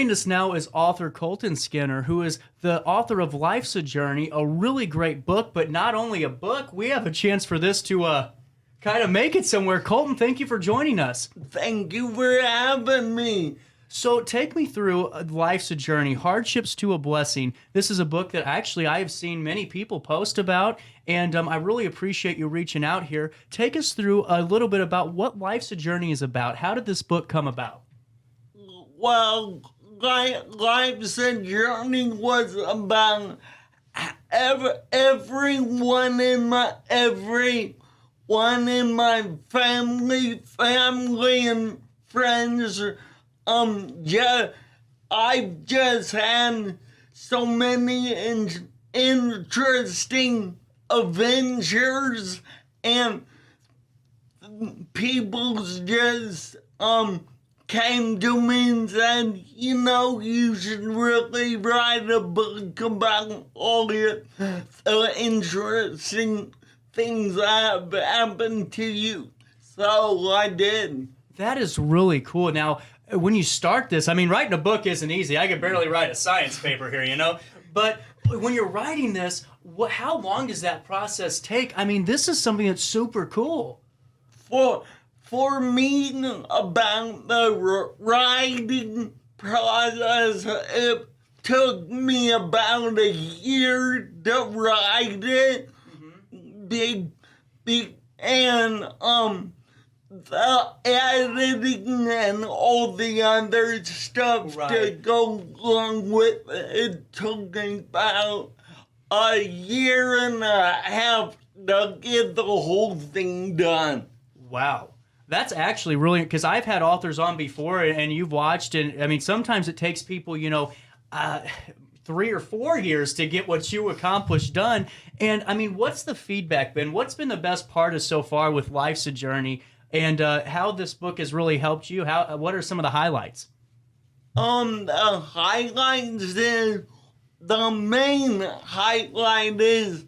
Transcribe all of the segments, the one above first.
joining us now is author Colten Skinner, who is the author of Life's a Journey, a really great book, but not only a book, we have a chance for this to kind of make it somewhere. Colten, thank you for joining us. Thank you for having me. So take me through Life's a Journey, Hardships to a Blessing. This is a book that actually I have seen many people post about, and I really appreciate you reaching out here. Take us through a little bit about what Life's a Journey is about. How did this book come about? Well, Life's a Journey was about everyone in my family and friends. I've just had so many interesting adventures, and people just came to me and said, you should really write a book about all the interesting things that have happened to you. So I did. That is really cool. Now, when you start this, I mean, writing a book isn't easy. I could barely write a science paper here, But when you're writing this, how long does that process take? I mean, this is something that's super cool. For me, about the writing process, it took me about a year to write it. And the editing and all the other stuff to go along with it took about a year and a half to get the whole thing done. Wow. That's actually really, because I've had authors on before and you've watched, and I mean, sometimes it takes people, 3 or 4 years to get what you accomplished done. And I mean, what's the feedback been? What's been the best part of so far with Life's a Journey? And how this book has really helped you? What are some of the highlights? The highlights is, the main highlight is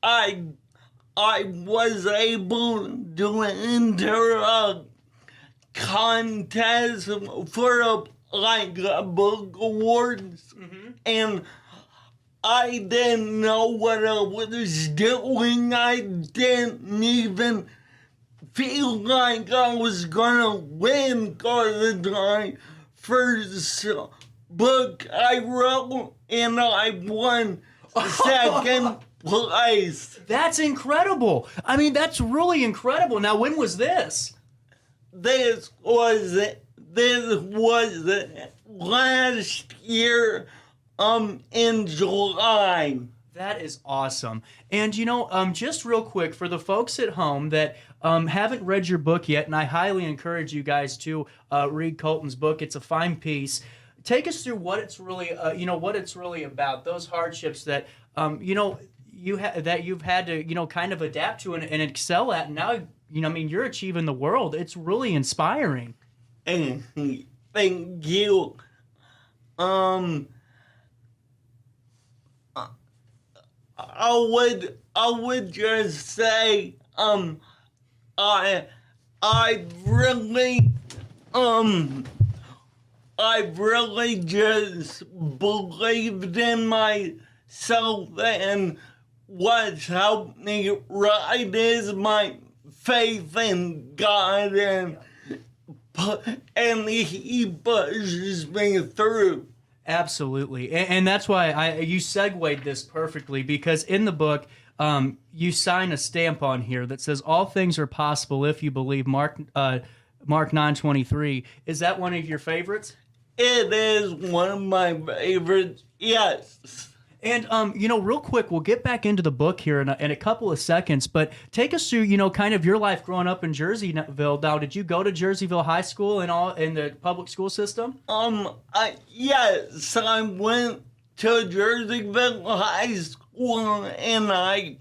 I was able to enter a contest for a book awards, and I didn't know what I was doing. I didn't even feel like I was gonna win because the first book I wrote, and I won second place. That's incredible. I mean, that's really incredible. Now, when was this? This was last year, in July. That is awesome. And, just real quick, for the folks at home that haven't read your book yet, and I highly encourage you guys to read Colten's book. It's a fine piece. Take us through what it's really, what it's really about. Those hardships that, that you've had to, kind of adapt to and excel at. And now, you're achieving the world. It's really inspiring. Thank you. I would just say, I've really just believed in myself, and what's helped me write is my faith in God, and He pushes me through. Absolutely. And that's why you segued this perfectly, because in the book, you sign a stamp on here that says, all things are possible if you believe. Mark 9:23. Is that one of your favorites? It is one of my favorites, yes. And, real quick, we'll get back into the book here in a couple of seconds, but take us through, kind of your life growing up in Jerseyville. Now, did you go to Jerseyville High School and all in the public school system? Yes, I went to Jerseyville High School, and I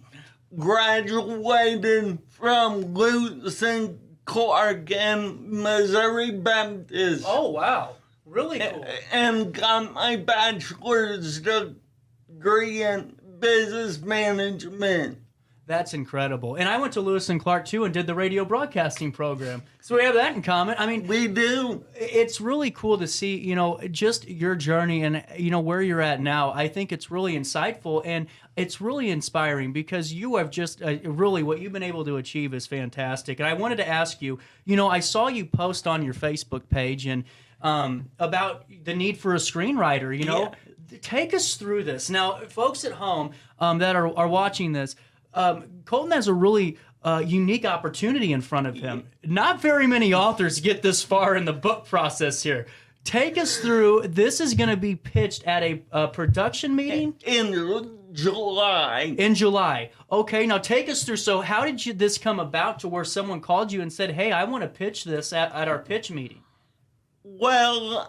graduated from Lewis and Clark and Missouri Baptist. Oh, wow. Really cool. And got my bachelor's degree in business management. That's incredible. And I went to Lewis and Clark too and did the radio broadcasting program. So we have that in common. I mean, we do. It's really cool to see, just your journey and, where you're at now. I think it's really insightful and it's really inspiring because you have just really what you've been able to achieve is fantastic. And I wanted to ask you, I saw you post on your Facebook page and about the need for a screenwriter, Yeah. Take us through this. Now, folks at home that are watching this, Colten has a really unique opportunity in front of him. Not very many authors get this far in the book process here. Take us through. This is going to be pitched at a production meeting? In July. In July. Okay, now take us through. So how did this come about to where someone called you and said, hey, I want to pitch this at our pitch meeting? Well,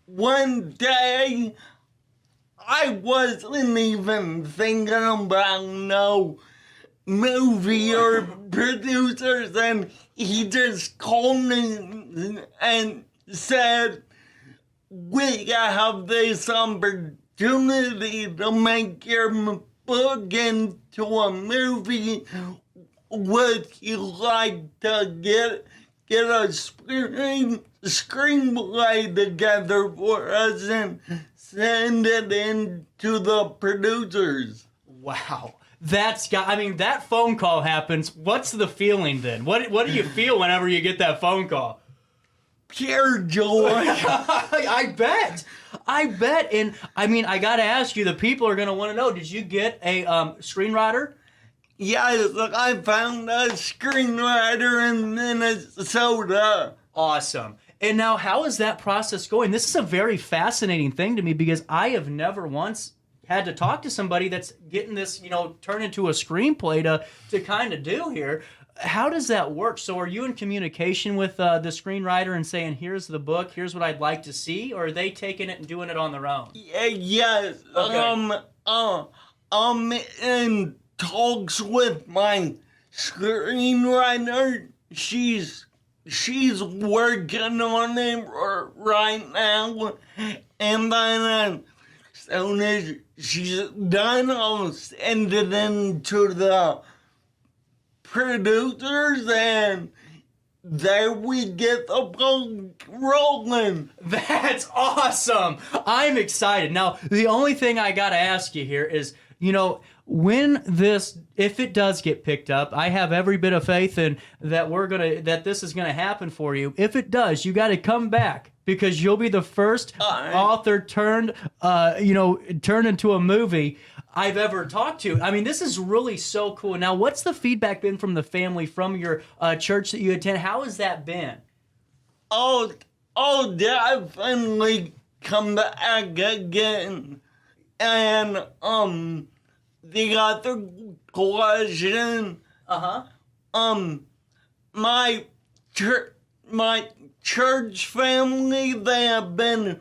one day, I wasn't even thinking about no movie or producers, and he just called me and said, we have this opportunity to make your book into a movie. Would you like to get a screenplay together for us and send it in to the producers? Wow. That phone call happens. What's the feeling then? What do you feel whenever you get that phone call? Pure joy. I bet. And I got to ask you, the people are going to want to know, did you get a screenwriter? Yeah, look, I found a screenwriter in Minnesota. Awesome. And now, how is that process going? This is a very fascinating thing to me because I have never once had to talk to somebody that's getting this, turned into a screenplay to kind of do here. How does that work? So are you in communication with the screenwriter and saying, here's the book, here's what I'd like to see, or are they taking it and doing it on their own? Yes. Okay. I'm in talks with my screenwriter. She's working on it right now, and then as soon as she's done, I'll send it in to the producers, and there we get the ball rolling. That's awesome. I'm excited. Now, the only thing I got to ask you here is, if it does get picked up, I have every bit of faith in that this is gonna happen for you. If it does, you got to come back because you'll be the first author turned into a movie I've ever talked to. I mean, this is really so cool. Now, what's the feedback been from the family, from your church that you attend? How has that been? Oh, definitely come back again. And the other question. My church family, they've been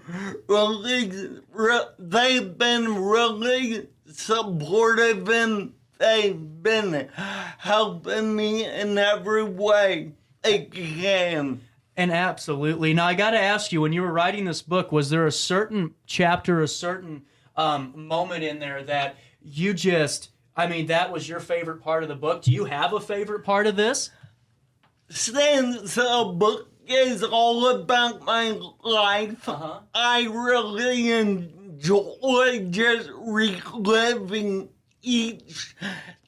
really supportive, and they've been helping me in every way they can. And absolutely. Now, I got to ask you, when you were writing this book, was there a certain chapter, a certain moment in there that you that was your favorite part of the book? Do you have a favorite part of this? Since the book is all about my life, I really enjoy just reliving each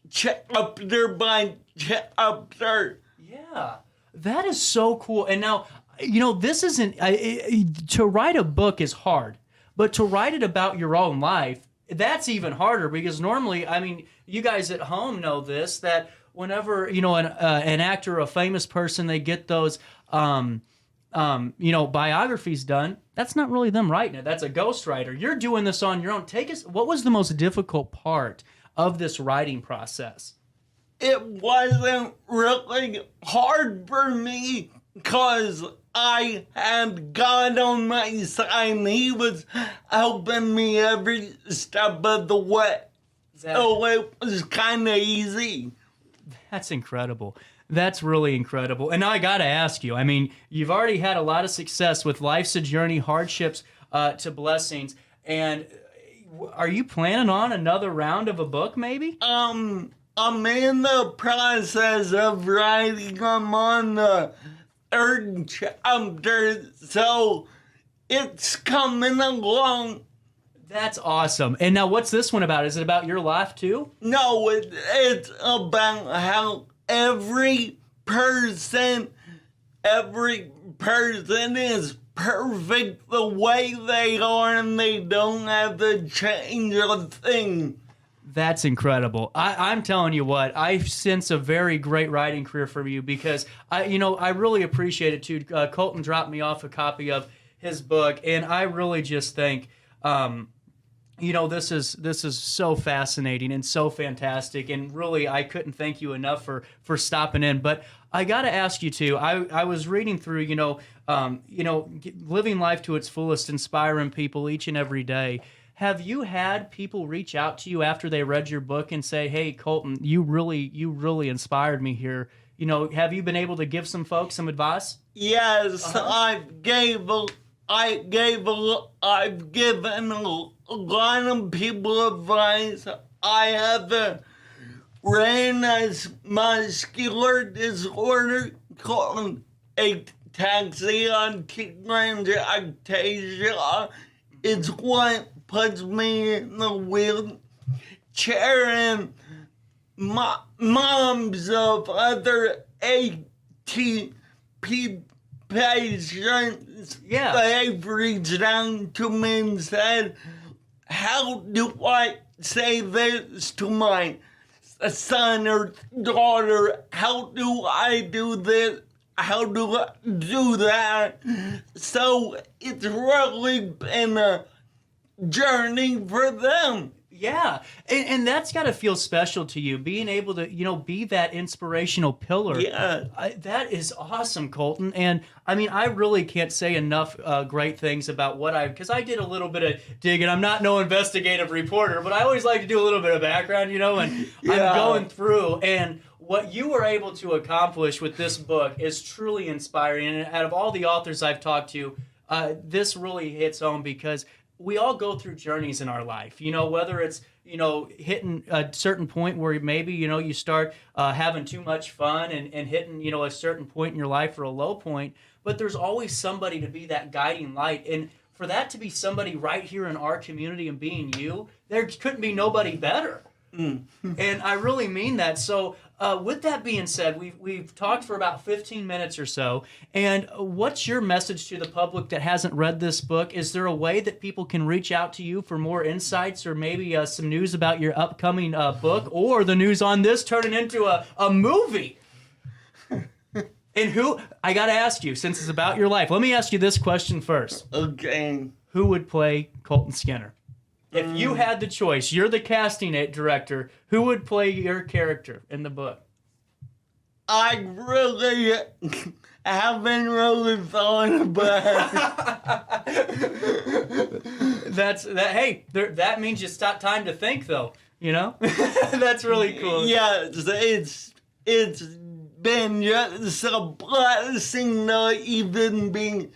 chapter by chapter. Yeah, that is so cool. And now, this isn't, to write a book is hard, but to write it about your own life, that's even harder because normally, you guys at home know this, that whenever, an actor or a famous person, they get those, biographies done, that's not really them writing it. That's a ghostwriter. You're doing this on your own. What was the most difficult part of this writing process? It wasn't really hard for me because I had God on my side. He was helping me every step of the way. So it was kind of easy. That's incredible. That's really incredible. And now I got to ask you, you've already had a lot of success with Life's a Journey, Hardships to Blessings. And Are you planning on another round of a book, maybe? I'm in the process of writing. I'm on the third chapter, so it's coming along. That's awesome. And now what's this one about? Is it about your life too? No, it's about how every person is perfect the way they are, and they don't have to change a thing. That's incredible. I'm telling you what, I sense a very great writing career from you because I really appreciate it too. Colten dropped me off a copy of his book, and I really just think, this is so fascinating and so fantastic, and really I couldn't thank you enough for stopping in. But I got to ask you too. I was reading through, living life to its fullest, inspiring people each and every day. Have you had people reach out to you after they read your book and say, "Hey, Colten, you really inspired me here"? Have you been able to give some folks some advice? Yes, I've given a lot of people advice. I have a Raynaud's muscular disorder called ataxia. It's what puts me in the wheelchair, and moms of other ATP patients, they've reached out to me and said, how do I say this to my son or daughter? How do I do this? How do I do that? So it's really been a journey for them. Yeah, and that's got to feel special to you, being able to, be that inspirational pillar. Yeah. That is awesome, Colten. And, I really can't say enough great things about because I did a little bit of digging. I'm not no investigative reporter, but I always like to do a little bit of background, and I'm going through. And what you were able to accomplish with this book is truly inspiring. And out of all the authors I've talked to, this really hits home because we all go through journeys in our life, whether it's, hitting a certain point where maybe, you start having too much fun and hitting, a certain point in your life or a low point, but there's always somebody to be that guiding light. And for that to be somebody right here in our community and being you, there couldn't be nobody better. And I really mean that. So with that being said, we've talked for about 15 minutes or so. And what's your message to the public that hasn't read this book? Is there a way that people can reach out to you for more insights or maybe some news about your upcoming book or the news on this turning into a movie? And I got to ask you, since it's about your life, let me ask you this question first. Okay. Who would play Colten Skinner? If you had the choice, you're the casting director, who would play your character in the book? I really haven't really thought about it. Hey, that means you stop time to think, though. That's really cool. Yeah, it's been just a blessing to even be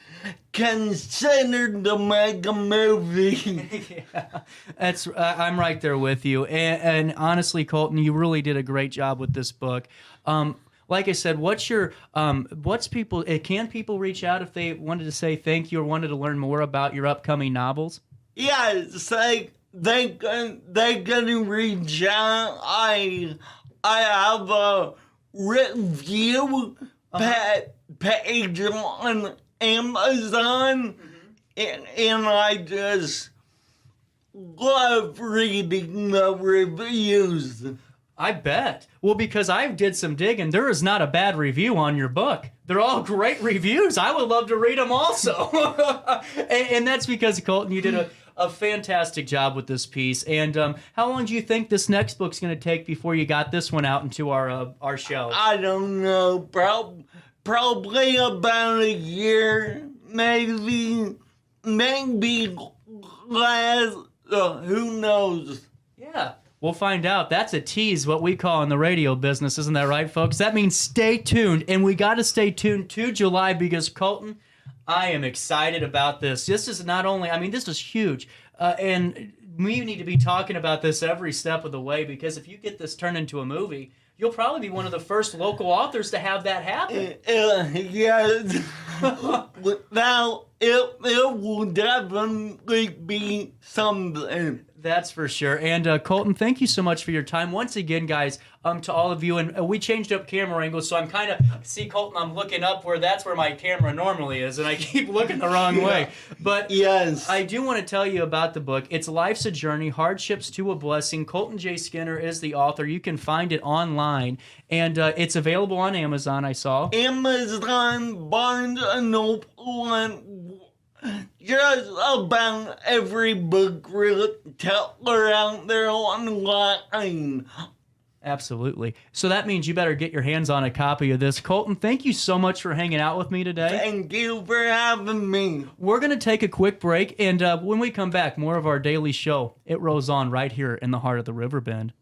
considered to make a movie. Yeah, I'm right there with you. And honestly, Colten, you really did a great job with this book. Like I said, can people reach out if they wanted to say thank you or wanted to learn more about your upcoming novels? Yeah, they can reach out. I have a review page on Amazon, and I just love reading the reviews. I bet. Well, because I did some digging, there is not a bad review on your book. They're all great reviews. I would love to read them also. and that's because, Colten, you did a fantastic job with this piece. And how long do you think this next book's going to take before you got this one out into our show? I don't know. Probably about a year, maybe less. Who knows? Yeah. We'll find out. That's a tease, what we call in the radio business. Isn't that right, folks? That means stay tuned. And we got to stay tuned to July because, Colten, I am excited about this. This is not only, I mean, this is huge. And we need to be talking about this every step of the way, because if you get this turned into a movie, you'll probably be one of the first local authors to have that happen. Yes. Now, it will definitely be something. That's for sure. And Colten, thank you so much for your time. Once again, guys, to all of you, and we changed up camera angles, so I'm kind of, see, Colten, I'm looking up that's where my camera normally is, and I keep looking the wrong way. But yes, I do want to tell you about the book. It's Life's a Journey, Hardships to a Blessing. Colten J. Skinner is the author. You can find it online, and it's available on Amazon, I saw. Amazon, Barnes & Noble, and just about every book retailer out there online. Absolutely. So that means you better get your hands on a copy of this. Colten, thank you so much for hanging out with me today. Thank you for having me. We're going to take a quick break, and when we come back, more of our daily show. It rolls on right here in the heart of the Riverbend.